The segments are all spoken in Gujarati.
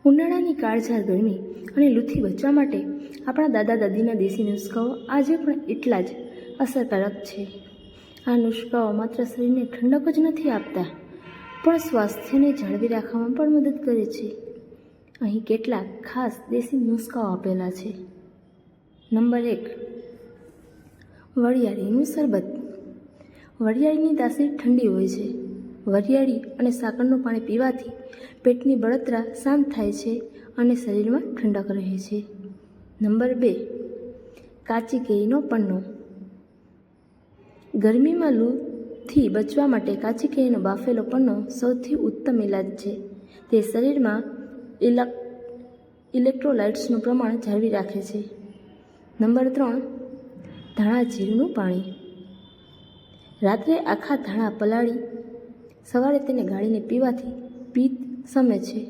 ઉનાળાની કાળઝાળ ગરમી અને લૂથી બચવા માટે આપણા દાદા દાદીના દેશી નુસ્ખાઓ આજે પણ એટલા જ અસરકારક છે. આ નુસ્ખાઓ માત્ર શરીરને ઠંડક જ નથી આપતા, પણ સ્વાસ્થ્યને જાળવી રાખવામાં પણ મદદ કરે છે. અહીં કેટલાક ખાસ દેશી નુસ્ખાઓ આપેલા છે. નંબર 1, વરિયાળીનું શરબત. વરિયાળીની તાસીર ઠંડી હોય છે. વરિયાળી અને સાકરનું પાણી પીવાથી પેટની બળતરા શાંત થાય છે અને શરીરમાં ઠંડક રહે છે. નંબર 2, કાચી કેરીનો પન્નો. ગરમીમાં લૂથી બચવા માટે કાચી કેરીનો બાફેલો પન્નો સૌથી ઉત્તમ ઇલાજ છે. તે શરીરમાં ઇલેક્ટ્રોલાઇટ્સનું પ્રમાણ જાળવી રાખે છે. નંબર 3, ધાણા જીરુંનું પાણી. રાત્રે આખા ધાણા પલાળી સવારે તેને ગાળીને પીવાથી પિત્ત શમે છે.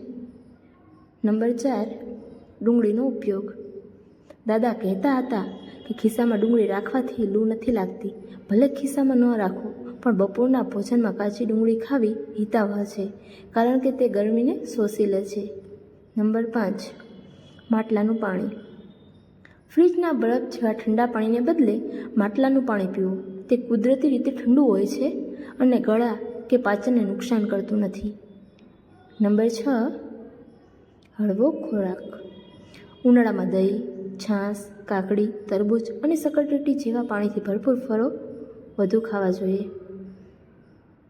નંબર 4, ડુંગળીનો ઉપયોગ. દાદા કહેતા હતા કે ખિસ્સામાં ડુંગળી રાખવાથી લૂ નથી લાગતી. ભલે ખિસ્સામાં ન રાખો, પણ બપોરના ભોજનમાં કાચી ડુંગળી ખાવી હિતાવહ છે, કારણ કે તે ગરમીને શોષી લે છે. નંબર 5, માટલાનું પાણી. ફ્રીજના બરફ જેવા ઠંડા પાણીને બદલે માટલાનું પાણી પીવું. તે કુદરતી રીતે ઠંડુ હોય છે અને ગળા કે પાચનને નુકસાન કરતું નથી. નંબર 6, હળવો ખોરાક. ઉનાળામાં દહીં, છાશ, કાકડી, તરબૂચ અને શક્કરટેટી જેવા પાણીથી ભરપૂર ફળો વધુ ખાવા જોઈએ.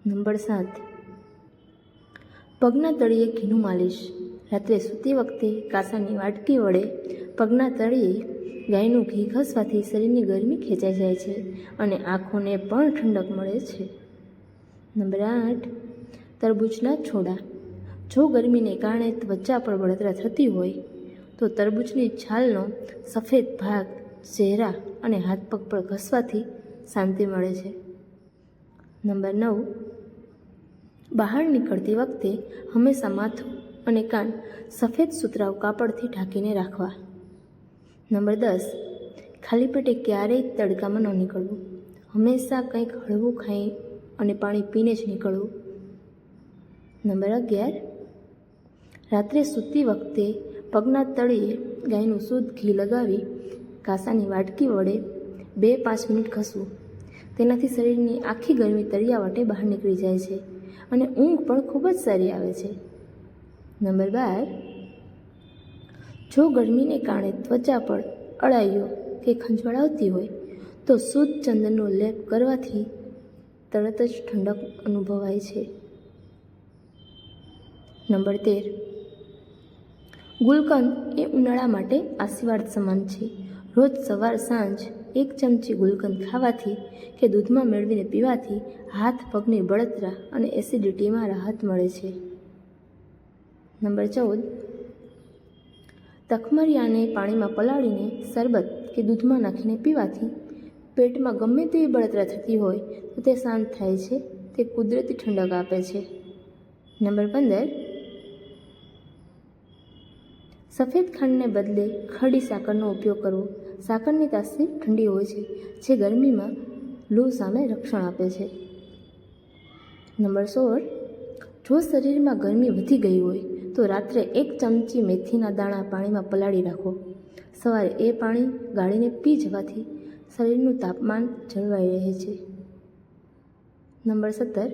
નંબર 7, પગના તળિયે ઘીનું માલિશ. રાત્રે સૂતી વખતે કાસાની વાટકી વડે પગના તળિયે ગાયનું ઘી ઘસવાથી શરીરની ગરમી ખેંચાઈ જાય છે અને આંખોને પણ ઠંડક મળે છે. નંબર 8, તરબૂચના છોડા. જો ગરમીને કારણે ત્વચા પર બળતરા થતી હોય તો તરબૂચની છાલનો સફેદ ભાગ ચહેરા અને હાથ પગ પર ઘસવાથી શાંતિ મળે છે. નંબર 9, બહાર નીકળતી વખતે હંમેશા માથું અને કાન સફેદ સુતરાઉ કાપડથી ઢાંકીને રાખવા. નંબર 10, ખાલી પેટે ક્યારેય તડકામાં ન નીકળવું. હંમેશા કંઈક હળવું ખાઈ અને પાણી પીને જ નીકળવું. નંબર 11, રાત્રે સૂતી વખતે પગના તળિયે ગાયનું શુદ્ધ ઘી લગાવી કાસાની વાટકી વડે 2-5 મિનિટ ઘસવું. તેનાથી શરીરની આખી ગરમી તળિયા વાટે બહાર નીકળી જાય છે અને ઊંઘ પણ ખૂબ જ સારી આવે છે. નંબર 12, જો ગરમીને કારણે ત્વચા પર અળાઈઓ કે ખંજવાળ આવતી હોય તો શુદ્ધ ચંદનનો લેપ કરવાથી તરત જ ઠંડક અનુભવાય છે. નંબર 13, ગુલકંદ એ ઉનાળા માટે આશીર્વાદ સમાન છે. રોજ સવાર સાંજ 1 ચમચી ગુલકંદ ખાવાથી કે દૂધમાં મેળવીને પીવાથી હાથ પગની બળતરા અને એસિડિટીમાં રાહત મળે છે. નંબર 14, તખમરિયાને પાણીમાં પલાળીને શરબત કે દૂધમાં નાખીને પીવાથી પેટમાં ગમે તેવી બળતરા થતી હોય તો તે શાંત થાય છે. તે કુદરતી ઠંડક આપે છે. નંબર 15, સફેદ ખાંડને બદલે ખડી સાકરનો ઉપયોગ કરવો. સાકરની તાસીર ઠંડી હોય છે, જે ગરમીમાં લૂ સામે રક્ષણ આપે છે. નંબર 16, જો શરીરમાં ગરમી વધી ગઈ હોય તો રાત્રે 1 ચમચી મેથીના દાણા પાણીમાં પલાળી રાખો. સવારે એ પાણી ગાળીને પી જવાથી શરીરનું તાપમાન જળવાઈ રહે છે. નંબર 17,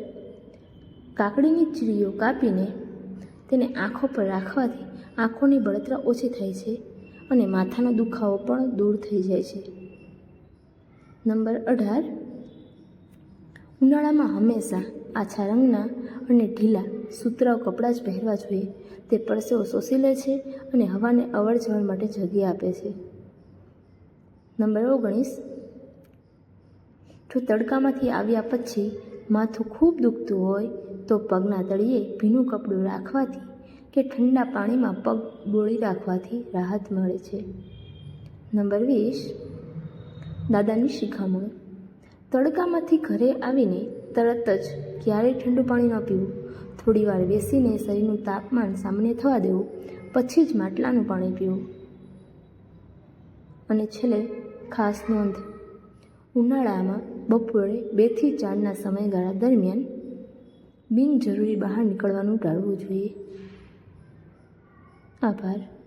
કાકડીની ચીરીઓ કાપીને તેને આંખો પર રાખવાથી આંખોની બળતરા ઓછી થાય છે અને માથાનો દુખાવો પણ દૂર થઈ જાય છે. નંબર 18, ઉનાળામાં હંમેશા આછા રંગના અને ઢીલા સુતરાઉ કપડાં જ પહેરવા જોઈએ. તે પરસેવો શોષી લે છે અને હવાને અવર જવર માટે જગ્યા આપે છે. નંબર 19, જો તડકામાંથી આવ્યા પછી માથું ખૂબ દુખતું હોય તો પગના તળિયે ભીનું કપડું રાખવાથી કે ઠંડા પાણીમાં પગ બોળી રાખવાથી રાહત મળે છે. નંબર 20, દાદાની શિખામણ. તડકામાંથી ઘરે આવીને તરત જ ક્યારેય ઠંડુ પાણી ન પીવું. થોડીવાર બેસીને શરીરનું તાપમાન સામાન્ય થવા દેવું, પછી જ માટલાનું પાણી પીવું. અને છેલ્લે ખાસ નોંધ, ઉનાળામાં બપોરે 2 થી 4ના સમયગાળા દરમિયાન બિનજરૂરી બહાર નીકળવાનું ટાળવું જોઈએ. આભાર.